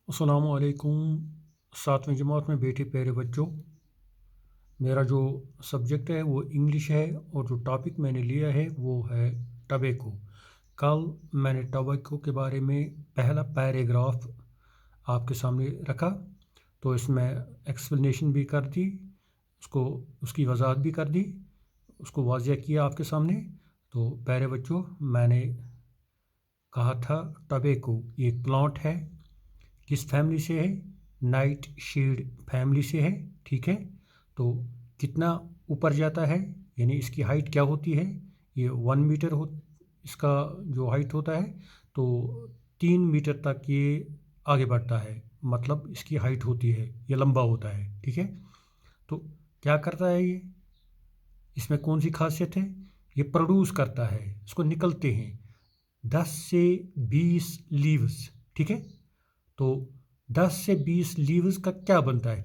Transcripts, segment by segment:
अस्सलामु अलैकुम। सातवीं जमात में बैठे प्यारे बच्चों, मेरा जो सब्जेक्ट है वो इंग्लिश है और जो टॉपिक मैंने लिया है वो है टबैको। कल मैंने टबैको के बारे में पहला पैराग्राफ आपके सामने रखा, तो इसमें एक्सप्लेनेशन भी कर दी, उसको उसकी वजाहत भी कर दी, उसको वाज़िया किया आपके सामने। तो प्यारे बच्चों, मैंने कहा था टबैको एक प्लांट है, किस फैमिली से है? नाइट शेड फैमिली से है। ठीक है, तो कितना ऊपर जाता है, यानी इसकी हाइट क्या होती है? ये 1 मीटर हो, इसका जो हाइट होता है, तो 3 मीटर तक ये आगे बढ़ता है, मतलब इसकी हाइट होती है, ये लंबा होता है। ठीक है, तो क्या करता है ये? इसमें कौन सी खासियत है? ये प्रोड्यूस करता है, इसको निकलते हैं 10 से 20 लीव्स। ठीक है, तो 10 से 20 लीव्स का क्या बनता है?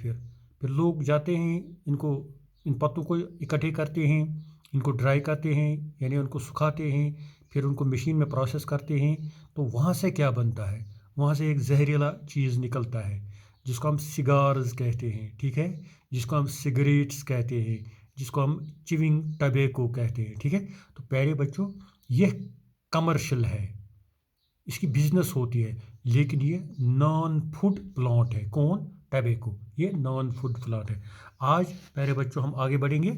फिर लोग जाते हैं, इनको इन पत्तों को इकट्ठे करते हैं, इनको ड्राई करते हैं, यानी उनको सुखाते हैं, फिर उनको मशीन में प्रोसेस करते हैं। तो वहाँ से क्या बनता है? वहाँ से एक जहरीला चीज़ निकलता है, जिसको हम सिगार्स कहते हैं। ठीक है, जिसको हम सिगरेट्स कहते हैं, जिसको हम चिविंग टबैको कहते हैं। ठीक है, तो प्यारे बच्चों, यह कमर्शियल है, इसकी बिजनेस होती है, लेकिन ये नॉन फूड प्लांट है। कौन? टबैको, ये नॉन फूड प्लांट है। आज प्यारे बच्चों हम आगे बढ़ेंगे,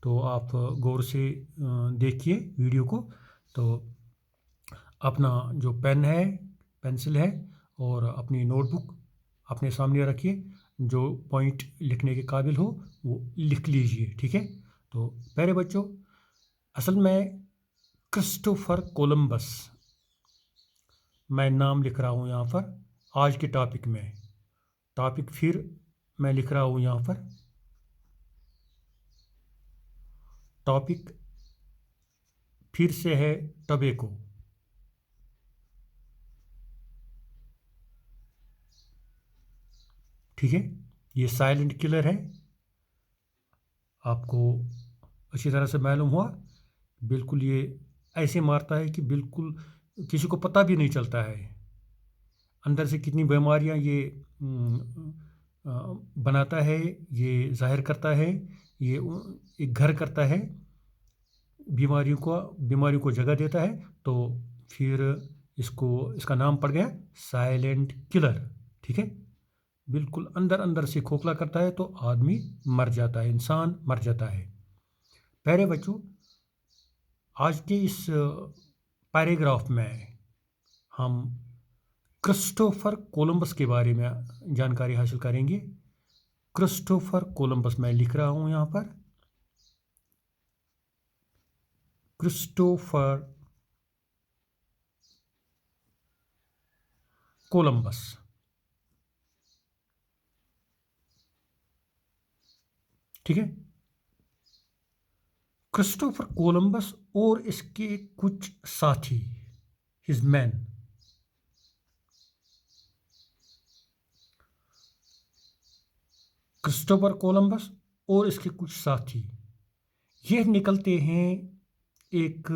तो आप गौर से देखिए वीडियो को। तो अपना जो पेन है, पेंसिल है, और अपनी नोटबुक अपने सामने रखिए, जो पॉइंट लिखने के काबिल हो वो लिख लीजिए। ठीक है, तो प्यारे बच्चों, असल में क्रिस्टोफर कोलंबस, मैं नाम लिख रहा हूँ यहाँ पर आज के टॉपिक में। टॉपिक फिर मैं लिख रहा हूँ यहाँ पर, टॉपिक फिर से है टबैको। ठीक है, ये साइलेंट किलर है, आपको अच्छी तरह से मालूम हुआ। बिल्कुल ये ऐसे मारता है कि बिल्कुल किसी को पता भी नहीं चलता है अंदर से कितनी बीमारियां ये बनाता है, ये जाहिर करता है, ये एक घर करता है, बीमारियों को जगह देता है। तो फिर इसको, इसका नाम पड़ गया साइलेंट किलर। ठीक है, बिल्कुल अंदर अंदर से खोखला करता है, तो आदमी मर जाता है, इंसान मर जाता है। प्यारे बच्चों, आज के इस पैराग्राफ में हम क्रिस्टोफर कोलंबस के बारे में जानकारी हासिल करेंगे। क्रिस्टोफर कोलंबस मैं लिख रहा हूं यहाँ पर, क्रिस्टोफर कोलंबस। ठीक है, क्रिस्टोफर कोलंबस और इसके कुछ साथी, हिज मैन, क्रिस्टोफर कोलंबस और इसके कुछ साथी ये निकलते हैं एक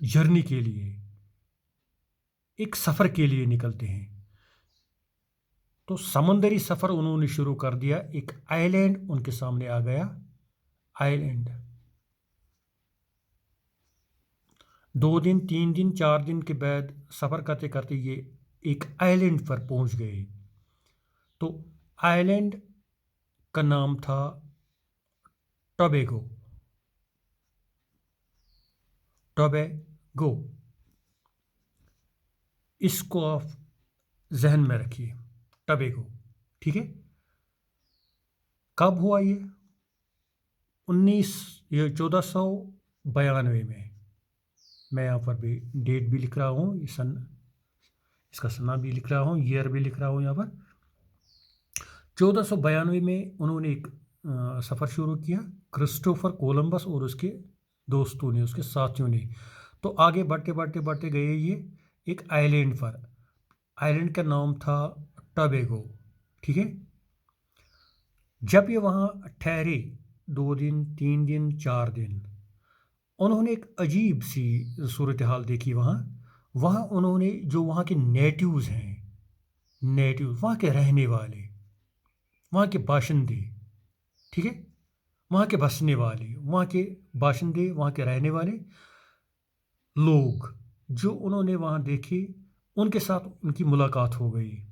जर्नी के लिए, एक सफ़र के लिए निकलते हैं। तो समंदरी सफ़र उन्होंने शुरू कर दिया, एक आइलैंड उनके सामने आ गया, आइलैंड। 2 दिन, 3 दिन, 4 दिन के बाद सफ़र करते करते ये एक आइलैंड पर पहुंच गए। तो आइलैंड का नाम था टोबैगो, टोबैगो। इसको आप जहन में रखिए, टोबैगो। ठीक है, कब हुआ ये? 1492 में। मैं यहाँ पर भी डेट भी लिख रहा हूँ, सन, इसका सना भी लिख रहा हूँ, ईयर भी लिख रहा हूँ यहाँ पर। 1492 में उन्होंने एक सफ़र शुरू किया, क्रिस्टोफर कोलंबस और उसके दोस्तों ने, उसके साथियों ने। तो आगे बढ़ते बढ़ते बढ़ते गए ये एक आइलैंड पर। आइलैंड का नाम था टोबैगो। ठीक है, जब ये वहाँ ठहरे 2 दिन, 3 दिन, 4 दिन, उन्होंने एक अजीब सी सूरत हाल देखी वहाँ। वहाँ उन्होंने, जो वहाँ के नेटिव्स हैं, नेटिव, वहाँ के रहने वाले, वहाँ के बाशिंदे, ठीक है, वहाँ के बसने वाले, वहाँ के बाशिंदे, वहाँ के रहने वाले लोग जो उन्होंने वहाँ देखे, उनके साथ उनकी मुलाकात हो गई।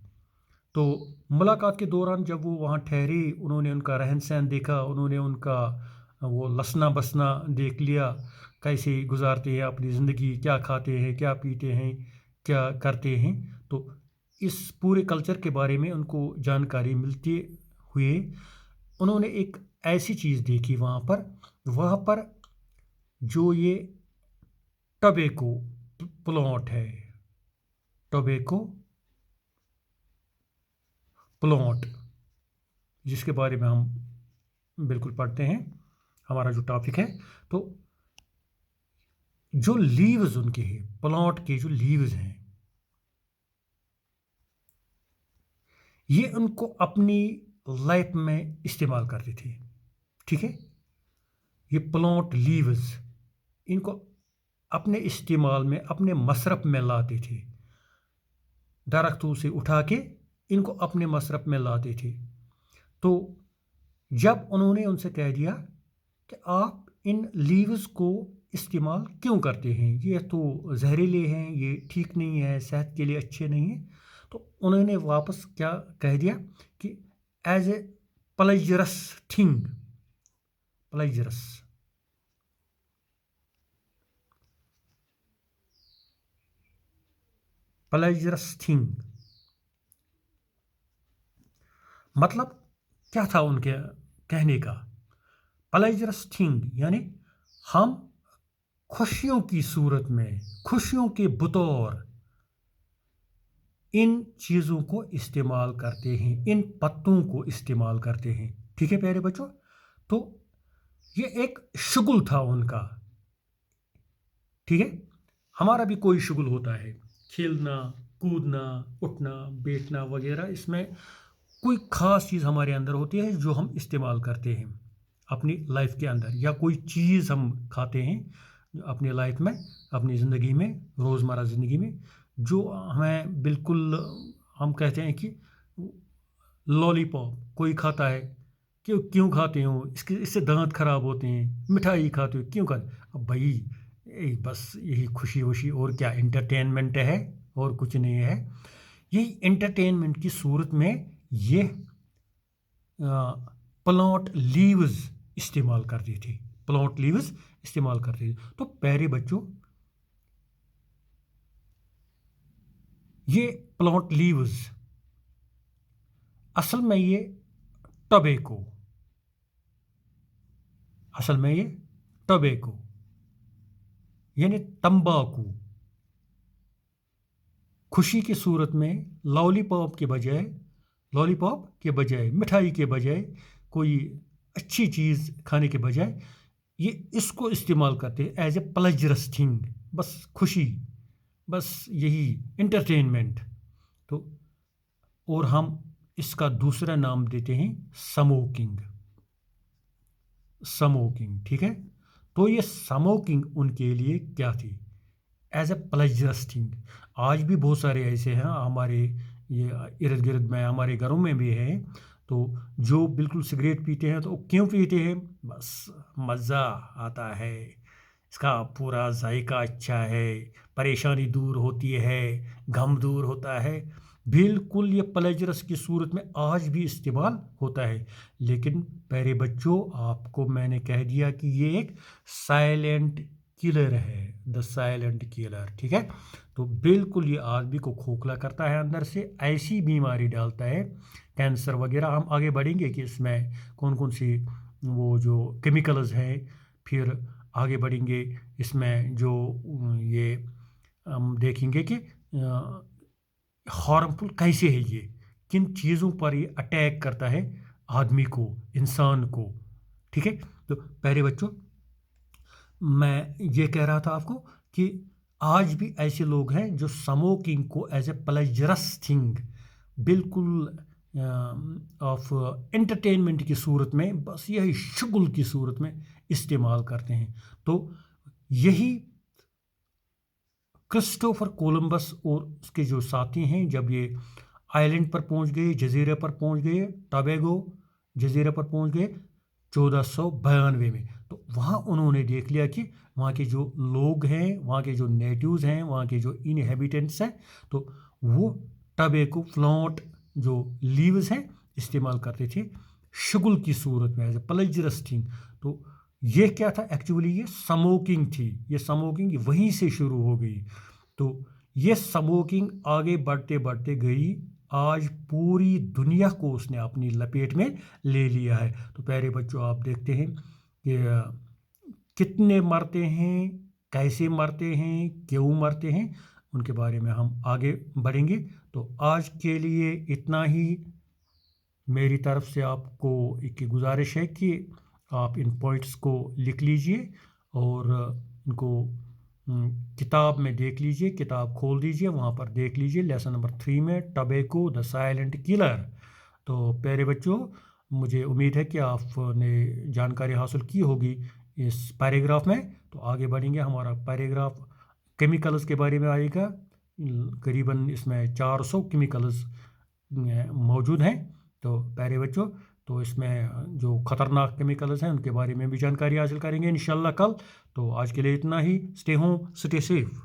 तो मुलाकात के दौरान जब वो वहाँ ठहरे, उन्होंने उनका रहन सहन देखा, उन्होंने उनका वो लसना बसना देख लिया, कैसे गुजारते हैं अपनी ज़िंदगी, क्या खाते हैं, क्या पीते हैं, क्या करते हैं। तो इस पूरे कल्चर के बारे में उनको जानकारी मिलते हुए उन्होंने एक ऐसी चीज़ देखी वहाँ पर जो ये टोबैको प्लांट है, टोबैको प्लांट, जिसके बारे में हम बिल्कुल पढ़ते हैं, हमारा जो टॉपिक है। तो जो लीव्स उनके हैं, प्लांट के जो लीव्स हैं, ये उनको अपनी लाइफ में इस्तेमाल करते थे, ठीक है। ये प्लांट लीव्स इनको अपने इस्तेमाल में, अपने मसरफ में लाते थे, दरख्तों से उठा के इनको अपने मसरफ में लाते थे। तो जब उन्होंने उनसे कह दिया कि आप इन लीव्स को इस्तेमाल क्यों करते हैं, ये तो जहरीले हैं, ये ठीक नहीं है, सेहत के लिए अच्छे नहीं हैं, तो उन्होंने वापस क्या कह दिया कि एज ए प्लेजरस थिंग, प्लेजरस, प्लेजरस थिंग, मतलब क्या था उनके कहने का, प्लेजरस थिंग यानी हम खुशियों की सूरत में, खुशियों के बतौर इन चीज़ों को इस्तेमाल करते हैं, इन पत्तों को इस्तेमाल करते हैं, ठीक है प्यारे बच्चों। तो ये एक शुगल था उनका, ठीक है। हमारा भी कोई शुगल होता है, खेलना कूदना, उठना बैठना वगैरह, इसमें कोई ख़ास चीज़ हमारे अंदर होती है जो हम इस्तेमाल करते हैं अपनी लाइफ के अंदर, या कोई चीज़ हम खाते हैं अपनी लाइफ में, अपनी ज़िंदगी में, रोज़मर्रा ज़िंदगी में, जो हमें बिल्कुल, हम कहते हैं कि लॉलीपॉप कोई खाता है, क्यों क्यों खाते हो, इससे दांत खराब होते हैं, मिठाई खाते हो क्यों खाते, अब भाई बस यही खुशी वशी, और क्या एंटरटेनमेंट है, और कुछ नहीं है। यही एंटरटेनमेंट की सूरत में ये प्लांट लीव्स इस्तेमाल करती थी, प्लांट लीव्स इस्तेमाल करती थी। तो प्यारे बच्चों, ये प्लांट लीव्स असल में ये टोबैको, असल में ये टोबैको यानी तंबाकू, खुशी की सूरत में लॉलीपॉप के बजाय, मिठाई के बजाय, कोई अच्छी चीज़ खाने के बजाय ये इसको इस्तेमाल करते हैं एज ए प्लेजरस थिंग, बस खुशी, बस यही एंटरटेनमेंट। तो और हम इसका दूसरा नाम देते हैं स्मोकिंग, स्मोकिंग, ठीक है। तो ये स्मोकिंग उनके लिए क्या थी, एज ए प्लेजरस थिंग। आज भी बहुत सारे ऐसे हैं हमारे ये इर्द गिर्द में, हमारे घरों में भी हैं, तो जो बिल्कुल सिगरेट पीते हैं, तो क्यों पीते हैं, बस मज़ा आता है, इसका पूरा जायका अच्छा है, परेशानी दूर होती है, गम दूर होता है, बिल्कुल ये प्लेजरस की सूरत में आज भी इस्तेमाल होता है। लेकिन प्यारे बच्चों, आपको मैंने कह दिया कि ये एक साइलेंट किलर है, द साइलेंट किलर, ठीक है। तो बिल्कुल ये आदमी को खोखला करता है अंदर से, ऐसी बीमारी डालता है, कैंसर वगैरह। हम आगे बढ़ेंगे कि इसमें कौन कौन सी वो जो केमिकल्स हैं, फिर आगे बढ़ेंगे इसमें जो ये हम देखेंगे कि हार्मफुल कैसे है ये, किन चीज़ों पर ये अटैक करता है आदमी को, इंसान को, ठीक है। तो प्यारे बच्चों, मैं ये कह रहा था आपको कि आज भी ऐसे लोग हैं जो स्मोकिंग को एज ए प्लेजरस थिंग, बिल्कुल ऑफ एंटरटेनमेंट की सूरत में, बस यही शुगल की सूरत में इस्तेमाल करते हैं। तो यही क्रिस्टोफर कोलंबस और उसके जो साथी हैं, जब ये आइलैंड पर पहुंच गए, जजीरे पर पहुंच गए, टोबैगो जजीरे पर पहुंच गए 1492 में। तो वहाँ उन्होंने देख लिया कि वहाँ के जो लोग हैं, वहाँ के जो नेटिव्स हैं, वहाँ के जो इनहेबिटेंट्स हैं, तो वो टबैको प्लांट जो लीव्स हैं इस्तेमाल करते थे शुगल की सूरत में, एज ए प्लेजरस थिंग। तो ये क्या था एक्चुअली, ये स्मोकिंग थी। ये स्मोकिंग वहीं से शुरू हो गई। तो ये स्मोकिंग आगे बढ़ते बढ़ते गई, आज पूरी दुनिया को उसने अपनी लपेट में ले लिया है। तो प्यारे बच्चों, आप देखते हैं कि कितने मरते हैं, कैसे मरते हैं, क्यों मरते हैं, उनके बारे में हम आगे बढ़ेंगे। तो आज के लिए इतना ही। मेरी तरफ से आपको एक गुजारिश है कि आप इन पॉइंट्स को लिख लीजिए और इनको किताब में देख लीजिए, किताब खोल दीजिए, वहाँ पर देख लीजिए लेसन नंबर 3 में टबैको द साइलेंट किलर। तो प्यारे बच्चों, मुझे उम्मीद है कि आपने जानकारी हासिल की होगी इस पैराग्राफ में। तो आगे बढ़ेंगे, हमारा पैराग्राफ केमिकल्स के बारे में आएगा। करीबन इसमें 400 केमिकल्स मौजूद हैं। तो प्यारे बच्चों, तो इसमें जो ख़तरनाक केमिकल्स हैं उनके बारे में भी जानकारी हासिल करेंगे इंशाल्लाह कल। तो आज के लिए इतना ही। Stay home, stay safe.